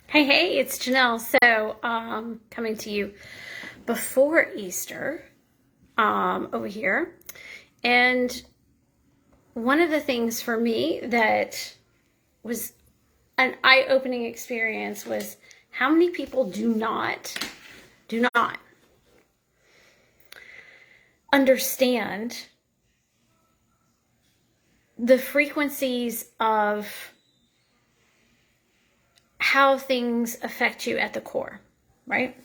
Hey, it's Janelle. So, coming to you before Easter, over here. And one of the things for me that was an eye-opening experience was how many people do not understand the frequencies of how things affect you at the core, right?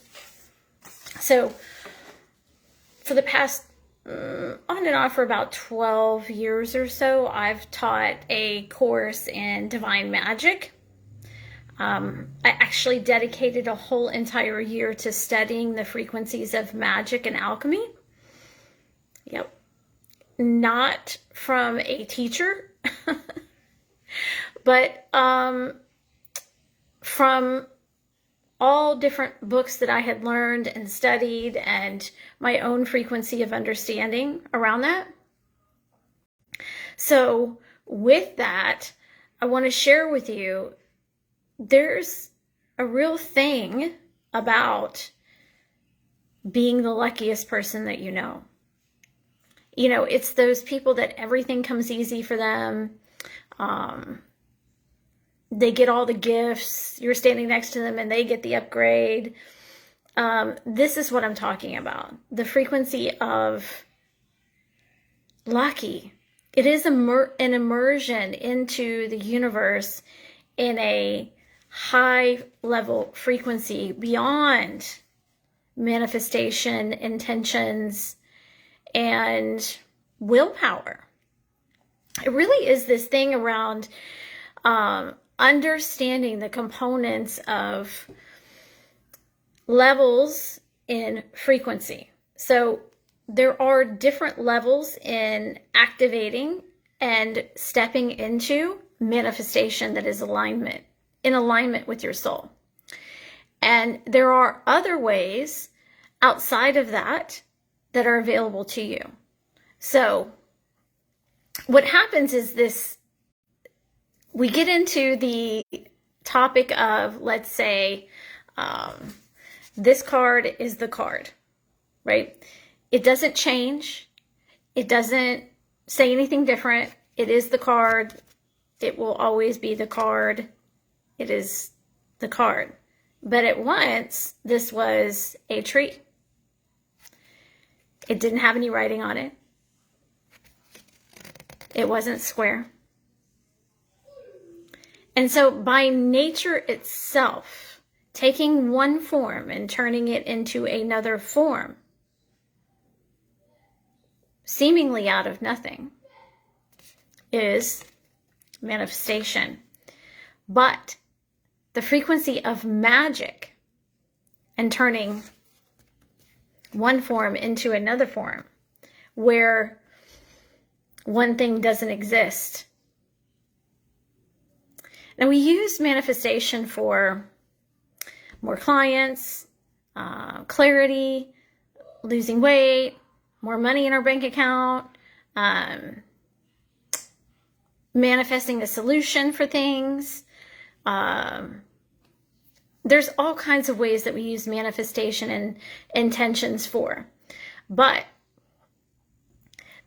So for the past on and off for about 12 years or so, I've taught a course in divine magic. I actually dedicated a whole entire year to studying the frequencies of magic and alchemy. Yep. Not from a teacher, but from all different books that I had learned and studied and my own frequency of understanding around that. So with that, I want to share with you, there's a real thing about being the luckiest person that you know. You know, it's those people that everything comes easy for them. They get all the gifts. You're standing next to them and they get the upgrade. This is what I'm talking about. The frequency of lucky. It is an immersion into the universe in a high level frequency beyond manifestation, intentions, and willpower. It really is this thing around understanding the components of levels in frequency. So there are different levels in activating and stepping into manifestation that is in alignment with your soul. And there are other ways outside of that that are available to you. So what happens is this, we get into the topic of, let's say, this card is the card, right? It doesn't change. It doesn't say anything different. It is the card. It will always be the card. It is the card. But at once, this was a tree. It didn't have any writing on it. It wasn't square. And so by nature itself, taking one form and turning it into another form, seemingly out of nothing, is manifestation. But the frequency of magic and turning one form into another form, where one thing doesn't exist. Now, we use manifestation for more clients, clarity, losing weight, more money in our bank account, manifesting a solution for things. There's all kinds of ways that we use manifestation and intentions for. But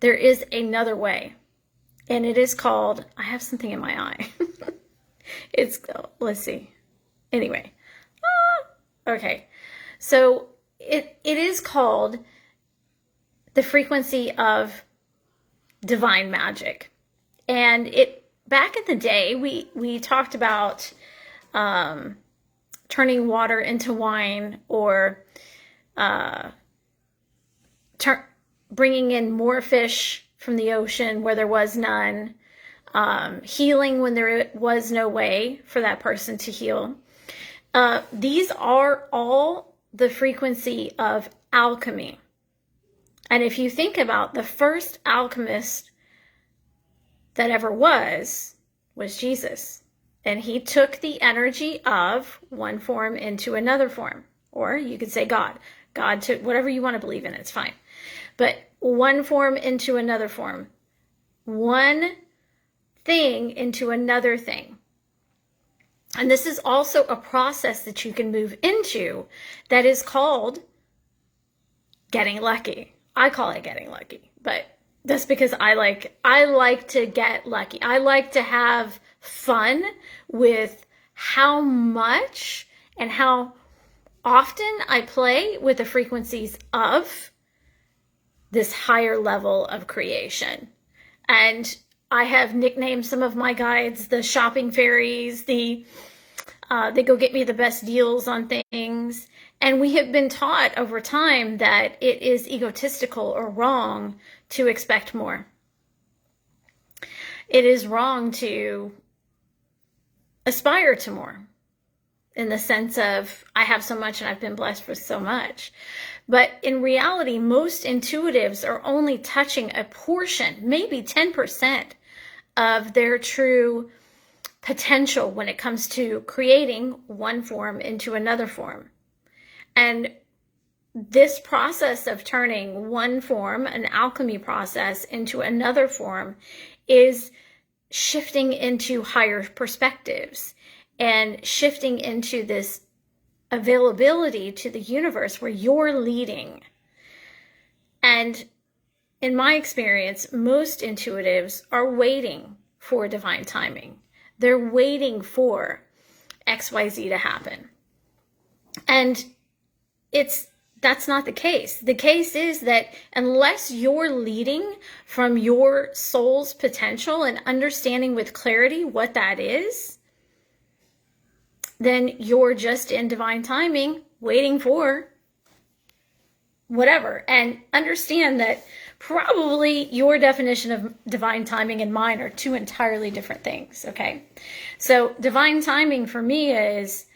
there is another way, and it is called, I have something in my eye. Let's see. Anyway. Okay. So it is called the frequency of divine magic. And back in the day, we talked about turning water into wine, or bringing in more fish from the ocean where there was none, healing when there was no way for that person to heal. These are all the frequency of alchemy. And if you think about the first alchemist that ever was Jesus. And he took the energy of one form into another form. Or you could say God. God took whatever you want to believe in, it's fine. But one form into another form. One thing into another thing. And this is also a process that you can move into that is called getting lucky. I call it getting lucky, but that's because I like to get lucky. I like to have fun with how much and how often I play with the frequencies of this higher level of creation. And I have nicknamed some of my guides the shopping fairies, they go get me the best deals on things. And we have been taught over time that it is egotistical or wrong to expect more. It is wrong to aspire to more in the sense of, I have so much and I've been blessed with so much. But in reality, most intuitives are only touching a portion, maybe 10% of their true potential when it comes to creating one form into another form. And this process of turning one form, an alchemy process, into another form is shifting into higher perspectives and shifting into this availability to the universe where you're leading. And in my experience, most intuitives are waiting for divine timing. They're waiting for XYZ to happen. And that's not the case. The case is that unless you're leading from your soul's potential and understanding with clarity what that is, then you're just in divine timing, waiting for whatever. And understand that probably your definition of divine timing and mine are two entirely different things, okay? So divine timing for me is,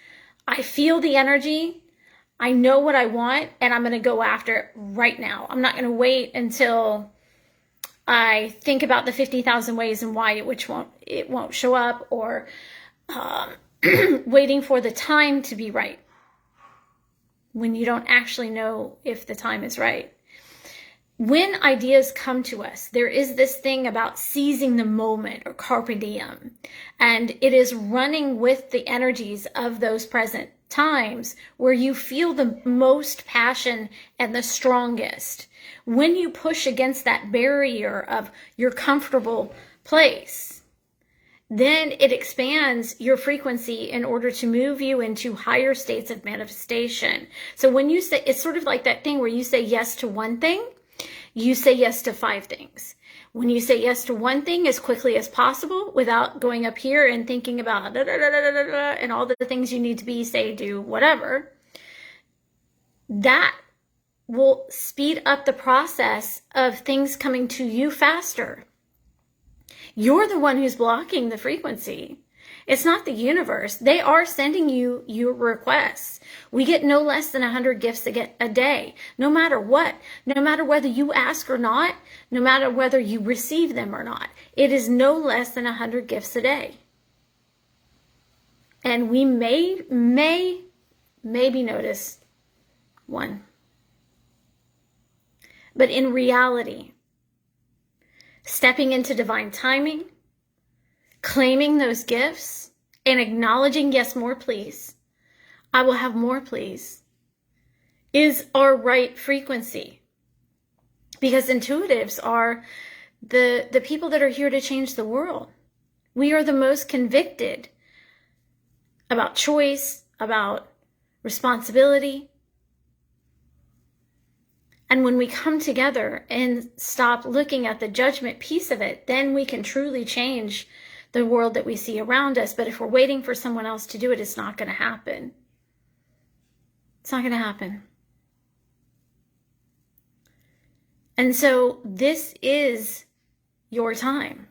I feel the energy, I know what I want, and I'm going to go after it right now. I'm not going to wait until I think about the 50,000 ways and why it won't show up, or waiting for the time to be right when you don't actually know if the time is right. When ideas come to us, there is this thing about seizing the moment, or carpe diem, and it is running with the energies of those present times where you feel the most passion and the strongest. When you push against that barrier of your comfortable place, then it expands your frequency in order to move you into higher states of manifestation. So when you say, it's sort of like that thing where you say yes to one thing, you say yes to 5 things. When you say yes to one thing as quickly as possible without going up here and thinking about and all the things you need to be, say, do, whatever, that will speed up the process of things coming to you faster. You're the one who's blocking the frequency. It's not the universe. They are sending you your requests. We get no less than 100 gifts a day, no matter what, no matter whether you ask or not, no matter whether you receive them or not. It is no less than 100 gifts a day. And we maybe notice one. But in reality, stepping into divine timing, claiming those gifts, and acknowledging, yes, more please, I will have more please, is our right frequency. Because intuitives are the people that are here to change the world. We are the most convicted about choice, about responsibility. And when we come together and stop looking at the judgment piece of it, then we can truly change the world that we see around us. But if we're waiting for someone else to do it, it's not going to happen. It's not going to happen. And so this is your time.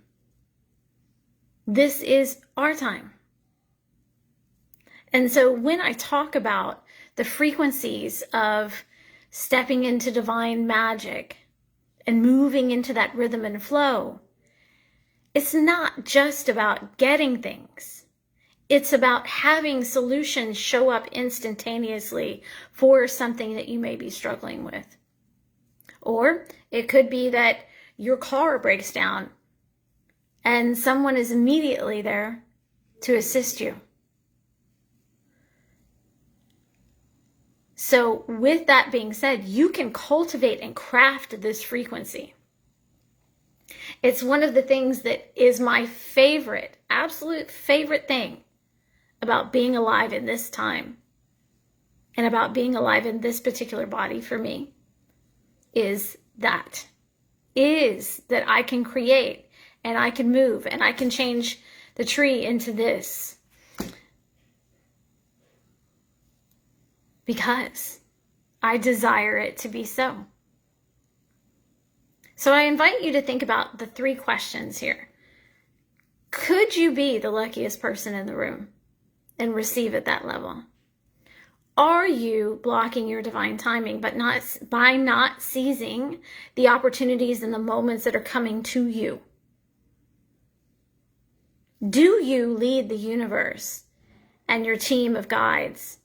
This is our time. And so when I talk about the frequencies of stepping into divine magic and moving into that rhythm and flow, it's not just about getting things. It's about having solutions show up instantaneously for something that you may be struggling with. Or it could be that your car breaks down and someone is immediately there to assist you. So with that being said, you can cultivate and craft this frequency. It's one of the things that is my favorite, absolute favorite thing about being alive in this time and about being alive in this particular body for me is that I can create and I can move and I can change the tree into this. Because I desire it to be so. So I invite you to think about the 3 questions here. Could you be the luckiest person in the room and receive at that level? Are you blocking your divine timing by not seizing the opportunities and the moments that are coming to you? Do you lead the universe and your team of guides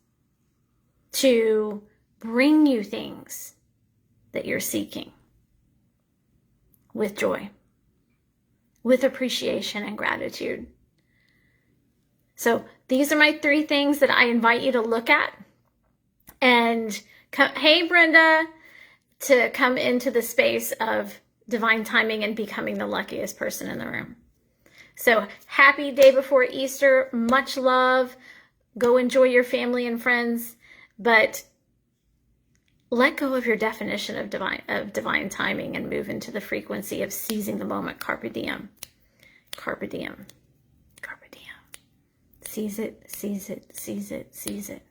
to bring you things that you're seeking with joy, with appreciation and gratitude? So these are my 3 things that I invite you to look at. And hey, Brenda, to come into the space of divine timing and becoming the luckiest person in the room. So happy day before Easter. Much love. Go enjoy your family and friends. But let go of your definition of divine timing and move into the frequency of seizing the moment. Carpe diem. Carpe diem. Carpe diem. Seize it, seize it, seize it, seize it.